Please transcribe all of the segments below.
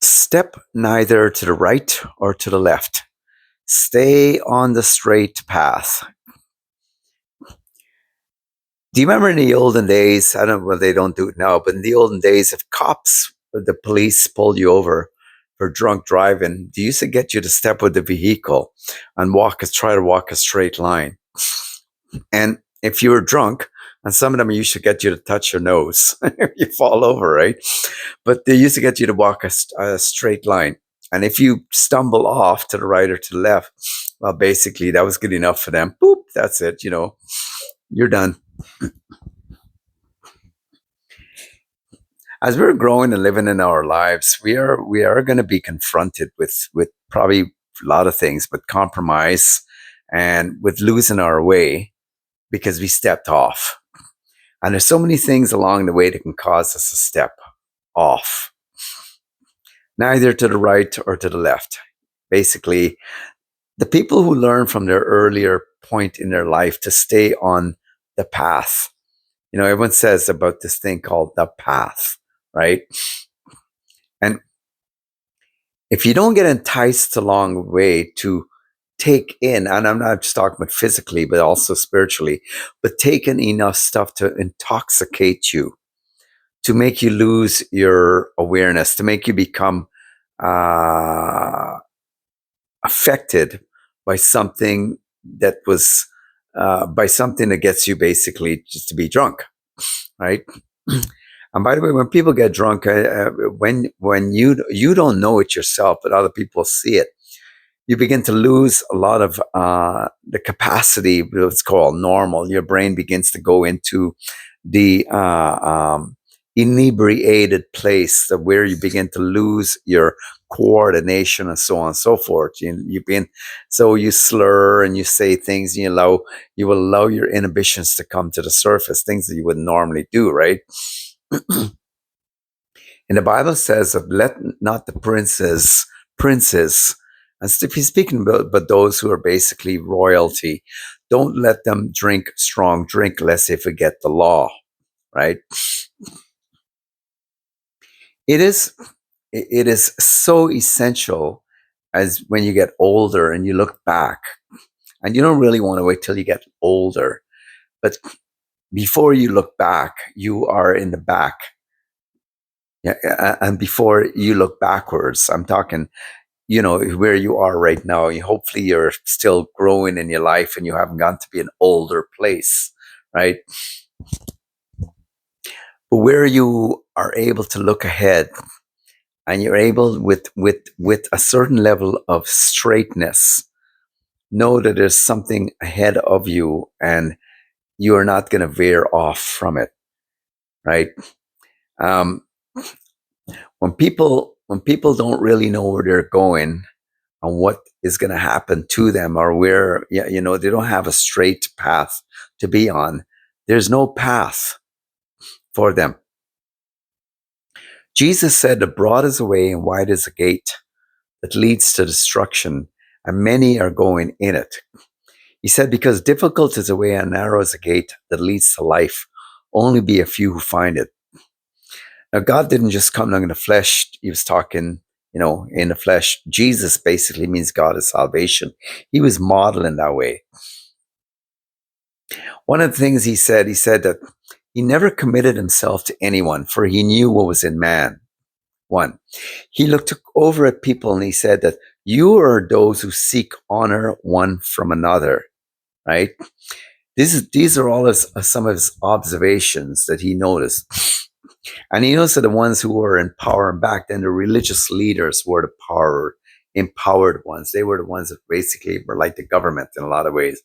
Step neither to the right or to the left. Stay on the straight path. Do you remember in the olden days? I don't know, well, they don't do it now, but in the olden days, if the police pulled you over for drunk driving, they used to get you to step with the vehicle and try to walk a straight line. And if you were drunk, and some of them used to get you to touch your nose if you fall over, right? But they used to get you to walk a straight line. And if you stumble off to the right or to the left, well, basically that was good enough for them. Boop, that's it. You're done. As we're growing and living in our lives, we are going to be confronted with probably a lot of things, but compromise and with losing our way because we stepped off. And there's so many things along the way that can cause us to step off, neither to the right or to the left. Basically, the people who learn from their earlier point in their life to stay on the path. Everyone says about this thing called the path, right? And if you don't get enticed along the way to take in, and I'm not just talking about physically, but also spiritually, but take in enough stuff to intoxicate you, to make you lose your awareness, to make you become affected by something by something that gets you basically just to be drunk, right? And by the way, when people get drunk, when you don't know it yourself, but other people see it, you begin to lose a lot of the capacity. What's called normal. Your brain begins to go into the inebriated place, where you begin to lose your coordination and so on and so forth. So you slur and you say things, and you will allow your inhibitions to come to the surface, things that you wouldn't normally do, right? And the Bible says that let not the princes, and he's speaking about those who are basically royalty, don't let them drink strong drink lest they forget the law, right? It is so essential as when you get older and you look back, and you don't really want to wait till you get older, but before you look back, you are in the back. Yeah, and before you look backwards, I'm talking, where you are right now. Hopefully you're still growing in your life and you haven't gone to be an older place, right? But where you are able to look ahead, and you're able with a certain level of straightness, know that there's something ahead of you and you are not going to veer off from it, right? Um, when people don't really know where they're going and what is going to happen to them, or where, they don't have a straight path to be on, there's no path for them. Jesus said, the broad is the way and wide is the gate that leads to destruction, and many are going in it. He said, because difficult is the way and narrow is the gate that leads to life, only be a few who find it. Now, God didn't just come along in the flesh. He was talking, in the flesh. Jesus basically means God is salvation. He was modeling that way. One of the things he said that he never committed himself to anyone, for he knew what was in man. One, he looked over at people and he said that you are those who seek honor one from another, right? These are all some of his observations that he noticed. And he noticed that the ones who were in power, and back then the religious leaders were the empowered ones. They were the ones that basically were like the government in a lot of ways.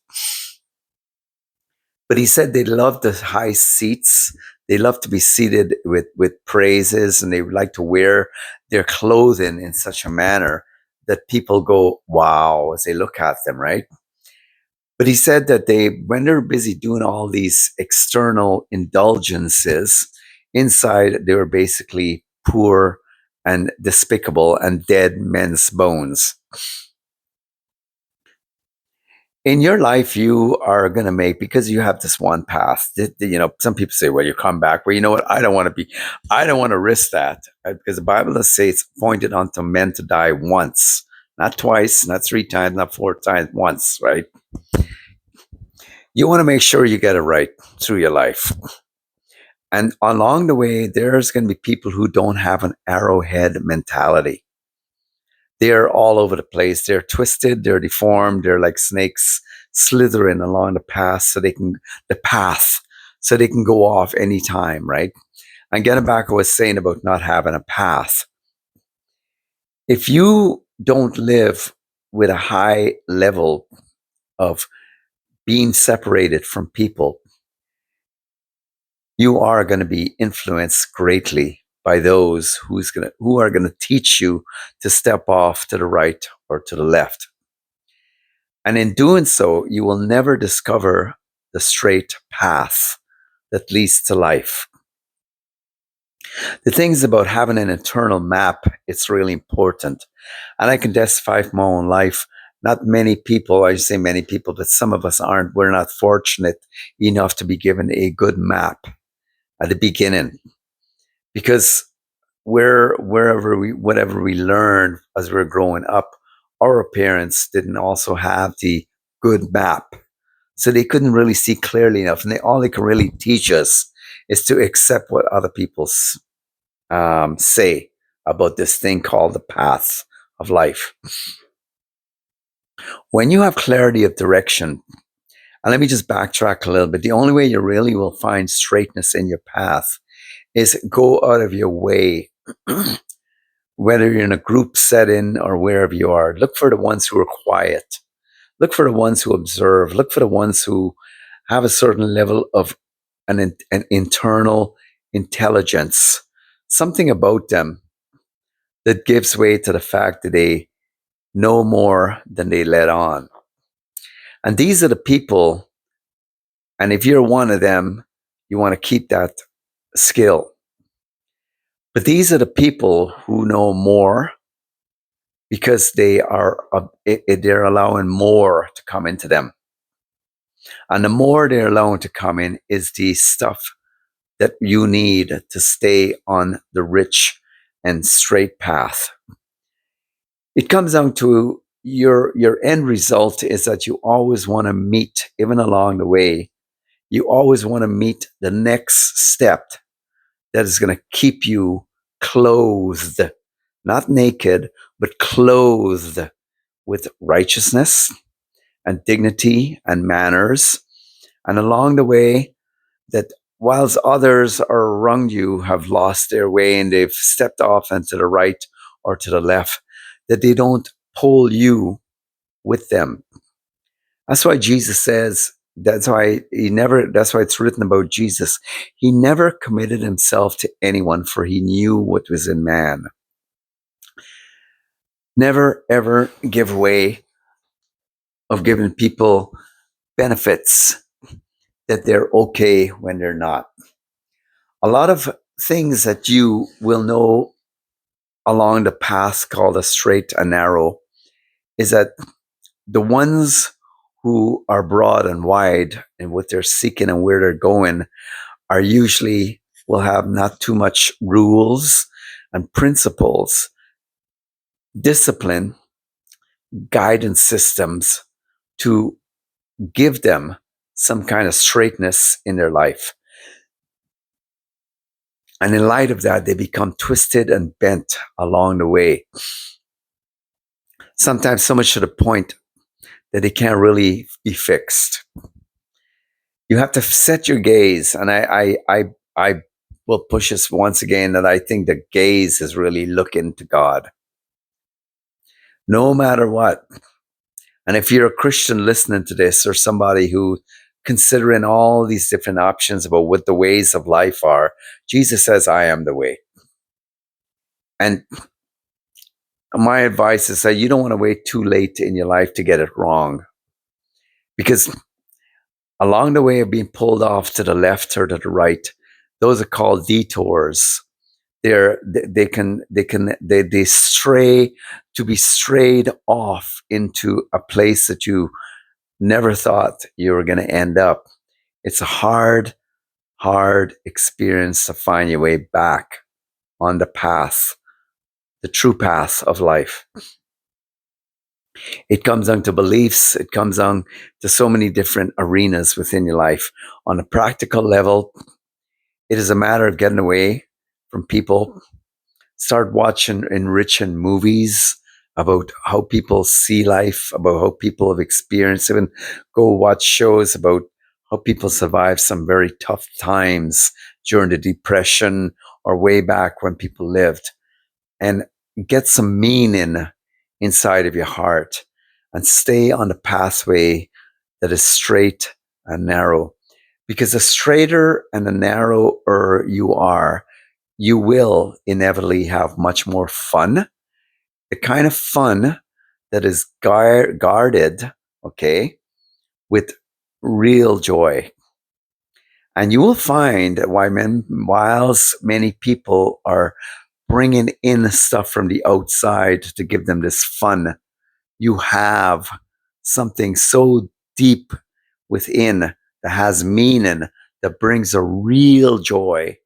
But he said they loved the high seats. They loved to be seated with praises, and they would like to wear their clothing in such a manner that people go, wow, as they look at them, right? But he said that when they're busy doing all these external indulgences, inside they were basically poor and despicable and dead men's bones. In your life, you are going to make, because you have this one path. Some people say, well, you come back. Well, you know what? I don't want to risk that, right? Because the Bible does say it's appointed unto men to die once, not twice, not three times, not four times, once, right? You want to make sure you get it right through your life. And along the way, there's going to be people who don't have an arrowhead mentality. They're all over the place. They're twisted, they're deformed, they're like snakes slithering along the path so they can go off anytime, right? And getting back to what I was saying about not having a path. If you don't live with a high level of being separated from people, you are going to be influenced greatly by those who are going to teach you to step off to the right or to the left. And in doing so, you will never discover the straight path that leads to life. The things about having an internal map, it's really important. And I can testify from my own life. Not many people, I say many people, but some of us aren't. We're not fortunate enough to be given a good map at the beginning. Because whatever we learned as we were growing up, our parents didn't also have the good map. So they couldn't really see clearly enough. And all they can really teach us is to accept what other people say about this thing called the path of life. When you have clarity of direction, and let me just backtrack a little bit, the only way you really will find straightness in your path is go out of your way. Whether you're in a group setting or wherever you are, look for the ones who are quiet. Look for the ones who observe. Look for the ones who have a certain level of an internal intelligence, something about them that gives way to the fact that they know more than they let on. And these are the people, and if you're one of them, you want to keep that skill. But these are the people who know more because they're allowing more to come into them. And the more they're allowing to come in is the stuff that you need to stay on the rich and straight path. It comes down to your end result is that you always want to meet, even along the way, you always want to meet the next step that is going to keep you clothed, not naked, but clothed with righteousness and dignity and manners. And along the way, that whilst others around you have lost their way and they've stepped off into the right or to the left, that they don't pull you with them. That's why Jesus says, that's why it's written about Jesus. He never committed himself to anyone, for he knew what was in man. Never ever give way of giving people benefits that they're okay when they're not. A lot of things that you will know along the path called a straight and narrow is that the ones who are broad and wide and what they're seeking and where they're going are usually will have not too much rules and principles, discipline, guidance systems to give them some kind of straightness in their life. And in light of that, they become twisted and bent along the way. Sometimes so much to the point that they can't really be fixed. You have to set your gaze, and I will push this once again that I think the gaze is really looking to God. No matter what. And if you're a Christian listening to this, or somebody who considering all these different options about what the ways of life are, Jesus says, I am the way. And my advice is that you don't want to wait too late in your life to get it wrong. Because along the way of being pulled off to the left or to the right, those are called detours. They stray to be strayed off into a place that you never thought you were going to end up. It's a hard experience to find your way back on the path, the true path of life. It comes down to beliefs. It comes down to so many different arenas within your life. On a practical level, it is a matter of getting away from people. Start watching enriching movies about how people see life, about how people have experienced it, and go watch shows about how people survived some very tough times during the Depression or way back when people lived. And get some meaning inside of your heart and stay on the pathway that is straight and narrow. Because the straighter and the narrower you are, you will inevitably have much more fun. The kind of fun that is guarded, okay, with real joy. And you will find that whilst many people are bringing in stuff from the outside to give them this fun, you have something so deep within that has meaning, that brings a real joy.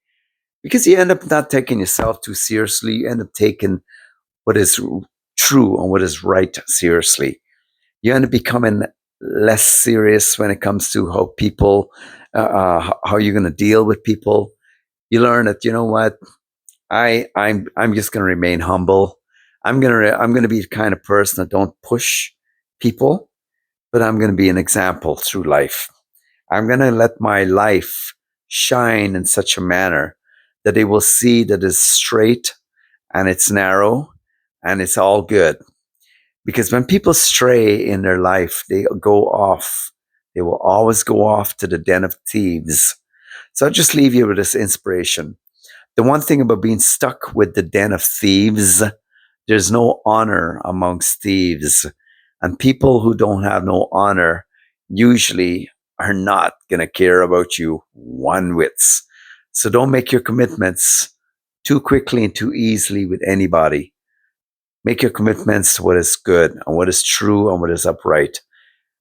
Because you end up not taking yourself too seriously. You end up taking what is true and what is right seriously. You end up becoming less serious when it comes to how people, how you're going to deal with people. You learn that, you know what, I'm just going to remain humble. I'm gonna be the kind of person that don't push people, but I'm going to be an example through life. I'm going to let my life shine in such a manner that they will see that it's straight and it's narrow and it's all good. Because when people stray in their life, they go off. They will always go off to the den of thieves. So I'll just leave you with this inspiration. The one thing about being stuck with the den of thieves, there's no honor amongst thieves. And people who don't have no honor usually are not going to care about you one whit. So don't make your commitments too quickly and too easily with anybody. Make your commitments to what is good and what is true and what is upright.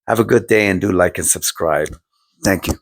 Have a good day and do like and subscribe. Thank you.